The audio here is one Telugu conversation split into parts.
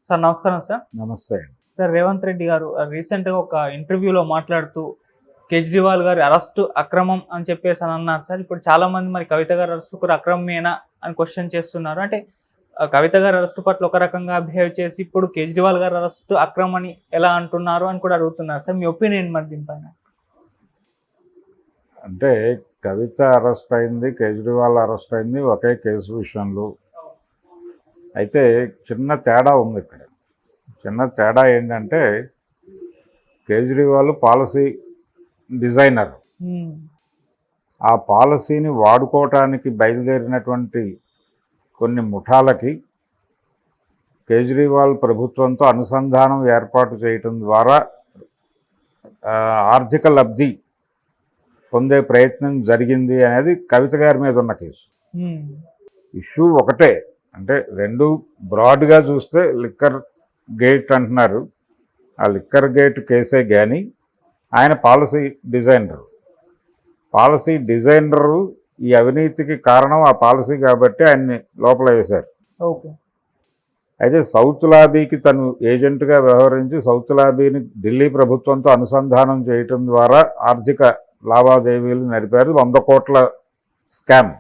సార్ నమస్కారం సార్. నమస్తే. సార్ రేవంత్ రెడ్డి గారు రీసెంట్‌గా ఒక ఇంటర్వ్యూలో మాట్లాడుతూ కేజ్రీవాల్ గారి అరెస్టు అక్రమం అని చెప్పేసి అన్నారు సార్. ఇప్పుడు చాలామంది మరి కవిత గారి అరెస్టు కూడా అక్రమమేనా అని క్వశ్చన్ చేస్తున్నారు. అంటే కవిత గారి అరెస్టు పట్ల ఒక రకంగా బిహేవ్ చేసి ఇప్పుడు కేజ్రీవాల్ గారి అరెస్టు అక్రమం అని ఎలా అంటున్నారు అని కూడా అడుగుతున్నారు సార్. మీ ఒపీనియన్ మరి దీనిపైన? అంటే కవిత అరెస్ట్ అయింది, కేజ్రీవాల్ అరెస్ట్ అయింది ఒకే కేసు విషయంలో. అయితే చిన్న తేడా ఉంది ఇక్కడ. చిన్న తేడా ఏంటంటే కేజ్రీవాల్ పాలసీ డిజైనర్. ఆ పాలసీని వాడుకోవటానికి బయలుదేరినటువంటి కొన్ని ముఠాలకి కేజ్రీవాల్ ప్రభుత్వంతో అనుసంధానం ఏర్పాటు చేయటం ద్వారా ఆర్థిక లబ్ధి పొందే ప్రయత్నం జరిగింది అనేది కవిత గారి మీద ఉన్న కేసు. ఇష్యూ ఒకటే, అంటే రెండు బ్రాడ్గా చూస్తే లిక్కర్ గేట్ అంటున్నారు. ఆ లిక్కర్ గేట్ కేసే కానీ ఆయన పాలసీ డిజైనరు ఈ అవినీతికి కారణం ఆ పాలసీ కాబట్టి ఆయన్ని లోపల వేశారు. ఓకే. అయితే సౌత్ లాబీకి తను ఏజెంట్గా వ్యవహరించి సౌత్ లాబీని ఢిల్లీ ప్రభుత్వంతో అనుసంధానం చేయటం ద్వారా ఆర్థిక లావాదేవీలు నడిపారు. 100 కోట్ల స్కామ్,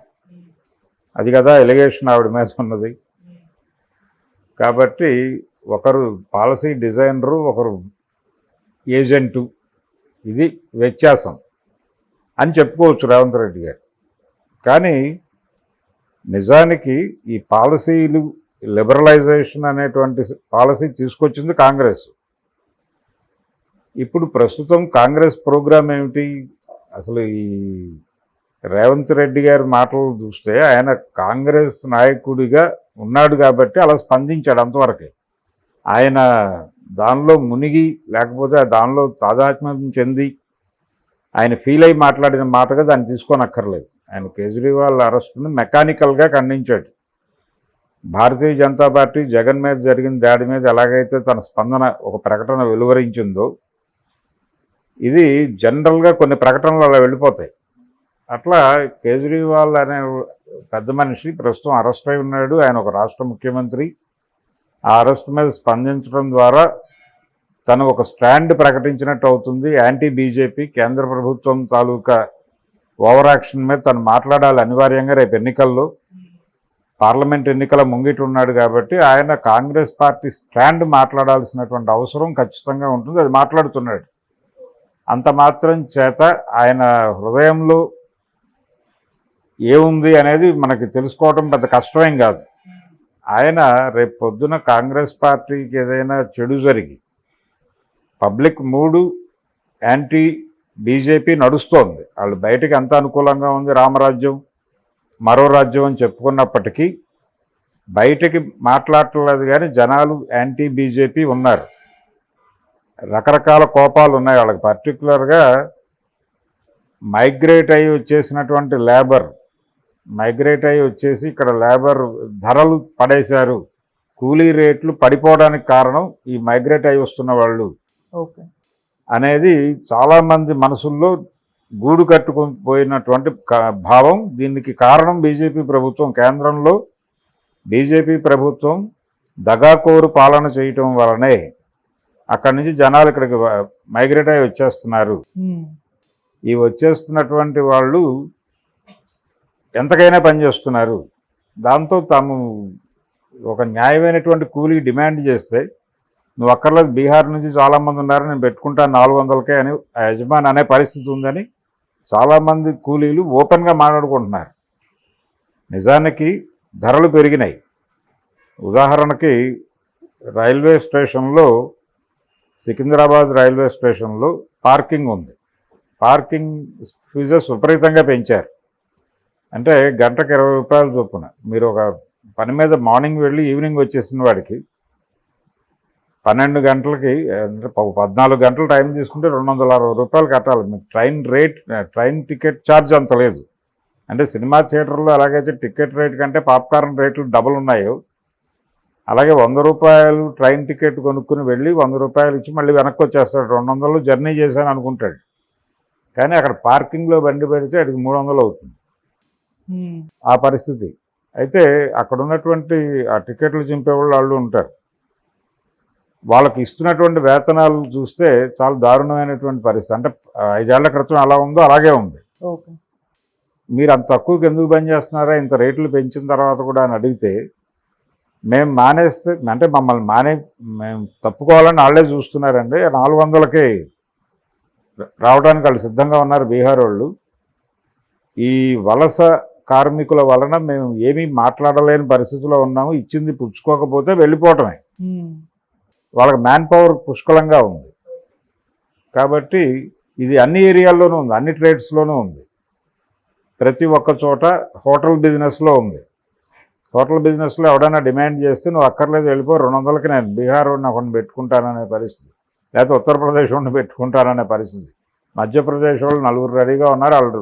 అది కదా ఎలిగేషన్ ఆవిడ మీద ఉన్నది. కాబట్టి ఒకరు పాలసీ డిజైనరు, ఒకరు ఏజెంటు, ఇది వ్యత్యాసం అని చెప్పుకోవచ్చు రేవంత్ రెడ్డి గారు. కానీ నిజానికి ఈ పాలసీలు లిబరలైజేషన్ అనేటువంటి పాలసీ తీసుకొచ్చింది కాంగ్రెస్. ఇప్పుడు ప్రస్తుతం కాంగ్రెస్ ప్రోగ్రాం ఏమిటి? అసలు ఈ రేవంత్ రెడ్డి గారి మాటలు చూస్తే ఆయన కాంగ్రెస్ నాయకుడిగా ఉన్నాడు కాబట్టి అలా స్పందించాడు, అంతవరకే. ఆయన దానిలో మునిగి లేకపోతే దానిలో తాదాత్మ్యం చెంది ఆయన ఫీల్ అయి మాట్లాడిన మాటగా దాన్ని తీసుకోనక్కర్లేదు. ఆయన కేజ్రీవాల్ అరెస్టును మెకానికల్గా ఖండించాడు. భారతీయ జనతా పార్టీ జగన్ మీద జరిగిన దాడి మీద ఎలాగైతే తన స్పందన ఒక ప్రకటన వెలువరించిందో, ఇది జనరల్గా కొన్ని ప్రకటనలు అలా వెళ్ళిపోతాయి. అట్లా కేజ్రీవాల్ అనే పెద్ద మనిషి ప్రస్తుతం అరెస్ట్ అయి ఉన్నాడు. ఆయన ఒక రాష్ట్ర ముఖ్యమంత్రి. ఆ అరెస్ట్ మీద స్పందించడం ద్వారా తను ఒక స్టాండ్ ప్రకటించినట్టు అవుతుంది. యాంటీ బీజేపీ కేంద్ర ప్రభుత్వం తాలూకా ఓవర్ యాక్షన్ మీద తను మాట్లాడాలి అనివార్యంగా. రేపు ఎన్నికల్లో పార్లమెంట్ ఎన్నికల ముంగిటి ఉన్నాడు కాబట్టి ఆయన కాంగ్రెస్ పార్టీ స్టాండ్ మాట్లాడాల్సినటువంటి అవసరం ఖచ్చితంగా ఉంటుంది. అది మాట్లాడుతున్నాడు. అంత మాత్రం చేత ఆయన హృదయంలో ఏముంది అనేది మనకి తెలుసుకోవడం పెద్ద కష్టమేం కాదు. ఆయన రేపు పొద్దున కాంగ్రెస్ పార్టీకి ఏదైనా చెడు జరిగి పబ్లిక్ మూడు యాంటీ బీజేపీ నడుస్తోంది, వాళ్ళు బయటికి ఎంత అనుకూలంగా ఉంది, రామరాజ్యం మరో రాజ్యం అని చెప్పుకున్నప్పటికీ బయటికి మాట్లాడలేదు. కానీ జనాలు యాంటీ బీజేపీ ఉన్నారు. రకరకాల కోపాలు ఉన్నాయి వాళ్ళకి. పర్టికులర్గా మైగ్రేట్ అయ్యి వచ్చేసినటువంటి మైగ్రేట్ అయ్యి వచ్చేసి ఇక్కడ లేబర్ ధరలు పడేశారు, కూలీ రేట్లు పడిపోవడానికి కారణం ఈ మైగ్రేట్ అయ్యి వస్తున్న వాళ్ళు అనేది చాలామంది మనసుల్లో గూడు కట్టుకొని పోయినటువంటి భావం. దీనికి కారణం బీజేపీ ప్రభుత్వం. కేంద్రంలో బీజేపీ ప్రభుత్వం దగాకోరు పాలన చేయటం వలనే అక్కడి నుంచి జనాలు ఇక్కడికి మైగ్రేట్ అయ్యి వచ్చేస్తున్నారు. ఈ వచ్చేస్తున్నటువంటి వాళ్ళు ఎంతకైనా పనిచేస్తున్నారు. దాంతో తాము ఒక న్యాయమైనటువంటి కూలీ డిమాండ్ చేస్తే, నువ్వు అక్కర్లేదు బీహార్ నుంచి చాలామంది ఉన్నారు, నేను పెట్టుకుంటాను 400కే అని ఆ యజమాని అనే పరిస్థితి ఉందని చాలామంది కూలీలు ఓపెన్గా మాట్లాడుకుంటున్నారు. నిజానికి ధరలు పెరిగినాయి. ఉదాహరణకి రైల్వే స్టేషన్లో, సికింద్రాబాద్ రైల్వే స్టేషన్లో పార్కింగ్ ఉంది. పార్కింగ్ ఫీజెస్ విపరీతంగా పెంచారు. అంటే గంటకు 20 రూపాయల చొప్పున. మీరు ఒక పని మీద మార్నింగ్ వెళ్ళి ఈవినింగ్ వచ్చేసిన వాడికి 12 గంటలకి, అంటే 14 గంటలు టైం తీసుకుంటే 260 రూపాయలు కట్టాలి. మీకు ట్రైన్ టికెట్ ఛార్జ్ అంత లేదు. అంటే సినిమా థియేటర్లో ఎలాగైతే టికెట్ రేట్ కంటే పాప్కార్న్ రేట్లు డబుల్ ఉన్నాయో, అలాగే 100 రూపాయలు ట్రైన్ టికెట్ కొనుక్కుని వెళ్ళి 100 రూపాయలు ఇచ్చి మళ్ళీ వెనక్కి వచ్చేస్తాడు. 200 జర్నీ చేశాను అనుకుంటాడు. కానీ అక్కడ పార్కింగ్లో బండి పెడితే అడిగి 300 అవుతుంది ఆ పరిస్థితి. అయితే అక్కడ ఉన్నటువంటి ఆ టికెట్లు చింపేవాళ్ళు వాళ్ళు ఉంటారు. వాళ్ళకి ఇస్తున్నటువంటి వేతనాలు చూస్తే చాలా దారుణమైనటువంటి పరిస్థితి. అంటే 5 ఏళ్ల క్రితం ఎలా ఉందో అలాగే ఉంది. ఓకే. మీరు అంత తక్కువకి ఎందుకు పనిచేస్తున్నారా, ఇంత రేట్లు పెంచిన తర్వాత కూడా అని అడిగితే, మేము మానేస్తే అంటే మమ్మల్ని మేము తప్పుకోవాలని వాళ్ళే చూస్తున్నారండి. 400కే రావడానికి వాళ్ళు సిద్ధంగా ఉన్నారు బీహార్ వాళ్ళు. ఈ వలస కార్మికుల వలన మేము ఏమీ మాట్లాడలేని పరిస్థితిలో ఉన్నాము. ఇచ్చింది పుచ్చుకోకపోతే వెళ్ళిపోవటమే. వాళ్ళకి మ్యాన్ పవర్ పుష్కలంగా ఉంది. కాబట్టి ఇది అన్ని ఏరియాల్లోనూ ఉంది, అన్ని ట్రేడ్స్లోనూ ఉంది. ప్రతి ఒక్క చోట హోటల్ బిజినెస్లో ఉంది. హోటల్ బిజినెస్లో ఎవడైనా డిమాండ్ చేస్తే నువ్వు అక్కర్లేదు వెళ్ళిపో, 200కి నేను బీహార్ వాడిని ఒకరిని పెట్టుకుంటాననే పరిస్థితి, లేకపోతే ఉత్తరప్రదేశ్ వాడిని పెట్టుకుంటాననే పరిస్థితి. మధ్యప్రదేశ్ వాళ్ళు 4 రెడీగా ఉన్నారు, వాళ్ళు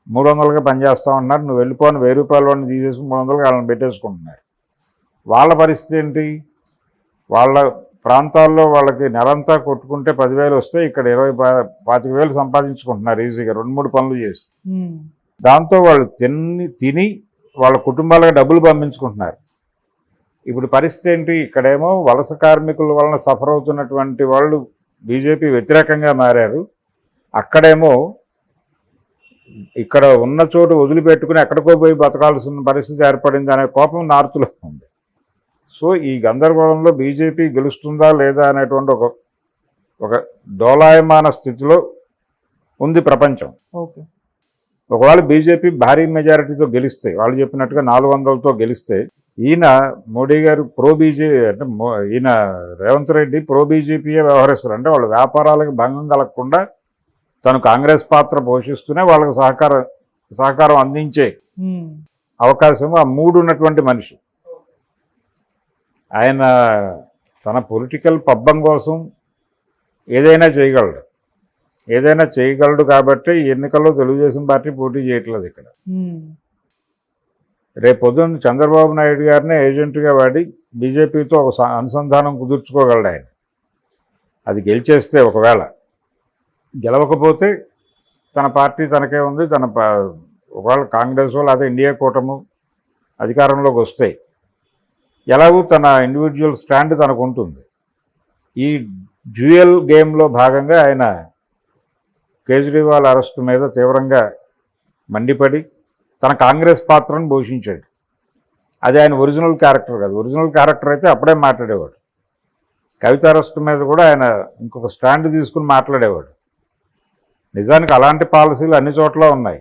300కి పనిచేస్తూ ఉన్నారు. నువ్వు వెళ్ళిపోని 1000 రూపాయల వాడిని తీసేసి 300కి వాళ్ళని పెట్టేసుకుంటున్నారు. వాళ్ళ పరిస్థితి ఏంటి? వాళ్ళ ప్రాంతాల్లో వాళ్ళకి నెలంతా కొట్టుకుంటే 10,000 వస్తే ఇక్కడ 20-25,000 సంపాదించుకుంటున్నారు ఈజీగా 2-3 పనులు చేసి. దాంతో వాళ్ళు తిని వాళ్ళ కుటుంబాలకు డబ్బులు పంపించుకుంటున్నారు. ఇప్పుడు పరిస్థితి ఏంటి? ఇక్కడేమో వలస కార్మికుల వలన సఫర్ అవుతున్నటువంటి వాళ్ళు బీజేపీ వ్యతిరేకంగా మారారు. అక్కడేమో ఇక్కడ ఉన్న చోటు వదిలిపెట్టుకుని ఎక్కడికో పోయి బతకాల్సిన పరిస్థితి ఏర్పడింది అనే కోపం నార్త్లో ఉంది. సో ఈ గందరగోళంలో బీజేపీ గెలుస్తుందా లేదా అనేటువంటి ఒక డోలాయమాన స్థితిలో ఉంది ప్రపంచం. ఓకే. ఒకవేళ బీజేపీ భారీ మెజారిటీతో గెలిస్తే, వాళ్ళు చెప్పినట్టుగా 400తో గెలిస్తే, ఈయన మోడీ గారు ప్రో బీజేపీ అంటే ఈయన రేవంత్ రెడ్డి ప్రో బీజేపీయే వ్యవహరిస్తారు. అంటే వాళ్ళు వ్యాపారాలకు భంగం కలగకుండా తను కాంగ్రెస్ పాత్ర పోషిస్తూనే వాళ్ళకి సహకారం అందించే అవకాశం ఆ మూడు ఉన్నటువంటి మనిషి. ఆయన తన పొలిటికల్ పబ్బం కోసం ఏదైనా చేయగలడు కాబట్టి ఈ ఎన్నికల్లో తెలుగుదేశం పార్టీ పోటీ చేయట్లేదు. ఇక్కడ రేపు పొద్దున్న చంద్రబాబు నాయుడు గారినే ఏజెంట్గా వాడి బీజేపీతో ఒక అనుసంధానం కుదుర్చుకోగలడు ఆయన. అది గెలిచేస్తే, ఒకవేళ గెలవకపోతే తన పార్టీ తనకే ఉంది. ఒకవేళ కాంగ్రెస్ వాళ్ళు అదే ఇండియా కూటమి అధికారంలోకి వస్తాయి, ఎలాగూ తన ఇండివిజువల్ స్టాండ్ తనకు ఉంటుంది. ఈ డ్యూయల్ గేమ్లో భాగంగా ఆయన కేజ్రీవాల్ అరెస్టు మీద తీవ్రంగా మండిపడి తన కాంగ్రెస్ పాత్రను పోషించాడు. అది ఆయన ఒరిజినల్ క్యారెక్టర్ కాదు. ఒరిజినల్ క్యారెక్టర్ అయితే అప్పుడే మాట్లాడేవాడు. కవిత అరెస్టు మీద కూడా ఆయన ఇంకొక స్టాండ్ తీసుకుని మాట్లాడేవాడు. నిజానికి అలాంటి పాలసీలు అన్ని చోట్ల ఉన్నాయి.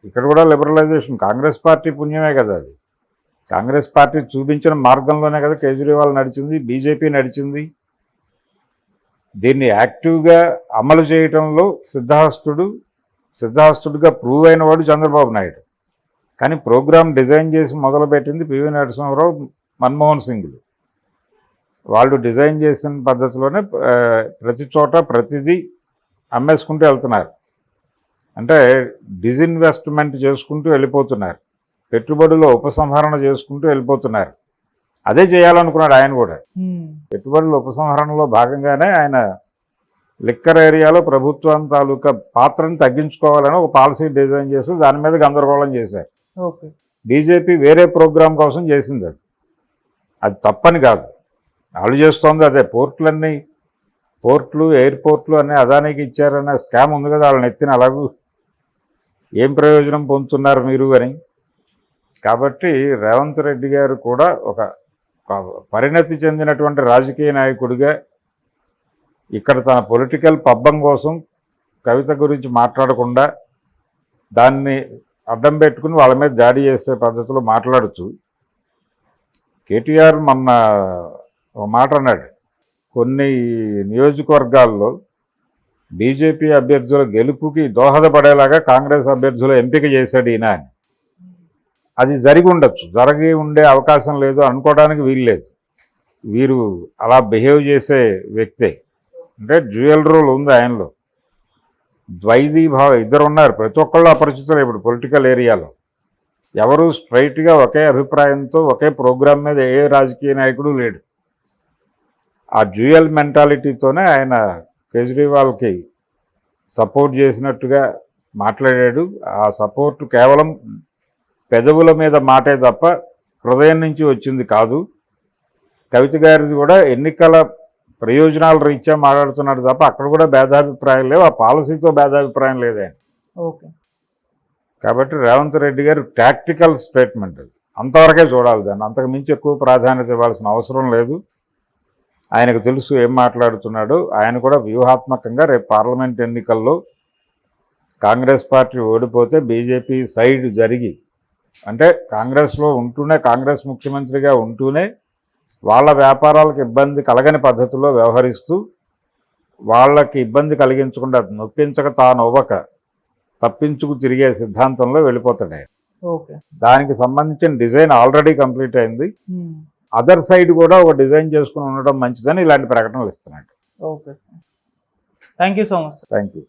ఇక్కడ కూడా లిబరలైజేషన్ కాంగ్రెస్ పార్టీ పుణ్యమే కదా. అది కాంగ్రెస్ పార్టీ చూపించిన మార్గంలోనే కదా కేజ్రీవాల్ నడిచింది, బీజేపీ నడిచింది. దీన్ని యాక్టివ్గా అమలు చేయటంలో సిద్ధహస్తుడుగా ప్రూవ్ అయిన వాడు చంద్రబాబు నాయుడు. కానీ ప్రోగ్రామ్ డిజైన్ చేసి మొదలుపెట్టింది పివి నరసింహారావు, మన్మోహన్ సింగ్లు. వాళ్ళు డిజైన్ చేసిన పద్ధతిలోనే ప్రతి చోట ప్రతిదీ అమ్మేసుకుంటూ వెళ్తున్నారు. అంటే డిజిన్వెస్ట్మెంట్ చేసుకుంటూ వెళ్ళిపోతున్నారు, పెట్టుబడుల ఉపసంహరణ చేసుకుంటూ వెళ్ళిపోతున్నారు. అదే చేయాలనుకున్నాడు ఆయన కూడా. పెట్టుబడుల ఉపసంహరణలో భాగంగానే ఆయన లిక్కర్ ఏరియాలో ప్రభుత్వం తాలూకా పాత్రను తగ్గించుకోవాలని ఒక పాలసీ డిజైన్ చేసి దాని మీద గందరగోళం చేశారు. బీజేపీ వేరే ప్రోగ్రాం కోసం చేసింది. అది తప్పని కాదు, వాళ్ళు చేస్తోంది అదే. పోర్ట్లు ఎయిర్పోర్ట్లు అన్నీ అదానికి ఇచ్చారనే స్కామ్ ఉంది కదా, వాళ్ళని ఎత్తిన అలాగూ ఏం ప్రయోజనం పొందుతున్నారు మీరు అని. కాబట్టి రేవంత్ రెడ్డి గారు కూడా ఒక పరిణతి చెందినటువంటి రాజకీయ నాయకుడిగా ఇక్కడ తన పొలిటికల్ పబ్బం కోసం కవిత గురించి మాట్లాడకుండా దాన్ని అడ్డం పెట్టుకుని వాళ్ళ మీద దాడి చేసే పద్ధతిలో మాట్లాడుతూ, కేటీఆర్ మొన్న ఒక మాట అన్నాడు, కొన్ని నియోజకవర్గాల్లో బీజేపీ అభ్యర్థుల గెలుపుకి దోహదపడేలాగా కాంగ్రెస్ అభ్యర్థుల ఎంపిక చేశాడు ఈయన అని. అది జరిగి ఉండే అవకాశం లేదు అనుకోవడానికి వీల్లేదు. వీరు అలా బిహేవ్ చేసే వ్యక్తే. అంటే డ్యూయల్ రోల్ ఉంది ఆయనలో, ఇద్దరు ఉన్నారు. ప్రతి ఒక్కళ్ళు అపరిచితులు ఇప్పుడు పొలిటికల్ ఏరియాలో. ఎవరు స్ట్రైట్గా ఒకే అభిప్రాయంతో ఒకే ప్రోగ్రాం మీద ఏ రాజకీయ నాయకుడు లేడు. ఆ డ్యూయల్ మెంటాలిటీతోనే ఆయన కేజ్రీవాల్కి సపోర్ట్ చేసినట్టుగా మాట్లాడాడు. ఆ సపోర్ట్ కేవలం పెదవుల మీద మాటే తప్ప హృదయం నుంచి వచ్చింది కాదు. కవిత గారిది కూడా ఎన్నికల ప్రయోజనాల రీత్యా మాట్లాడుతున్నాడు తప్ప అక్కడ కూడా భేదాభిప్రాయం లేవు, ఆ పాలసీతో భేదాభిప్రాయం లేదే. ఓకే. కాబట్టి రేవంత్ రెడ్డి గారు టాక్టికల్ స్టేట్మెంట్ అది, అంతవరకే చూడాలి దాన్ని, అంతకు మించి ఎక్కువ ప్రాధాన్యత ఇవ్వాల్సిన అవసరం లేదు. ఆయనకు తెలుసు ఏం మాట్లాడుతున్నాడు. ఆయన కూడా వ్యూహాత్మకంగా రేపు పార్లమెంట్ ఎన్నికల్లో కాంగ్రెస్ పార్టీ ఓడిపోతే బీజేపీ సైడ్ జరిగి, అంటే కాంగ్రెస్లో ఉంటూనే, కాంగ్రెస్ ముఖ్యమంత్రిగా ఉంటూనే వాళ్ళ వ్యాపారాలకు ఇబ్బంది కలగని పద్ధతిలో వ్యవహరిస్తూ వాళ్ళకి ఇబ్బంది కలిగించకుండా నొప్పించక తానవ్వక తప్పించుకు తిరిగే సిద్ధాంతంలో వెళ్ళిపోతాడు ఆయన. ఓకే. దానికి సంబంధించిన డిజైన్ ఆల్రెడీ కంప్లీట్ అయింది. అదర్ సైడ్ కూడా ఒక డిజైన్ చేసుకుని ఉండడం మంచిదని ఇలాంటి ప్రకటనలు ఇస్తున్నాడు. Okay sir, thank you so much. Thank you.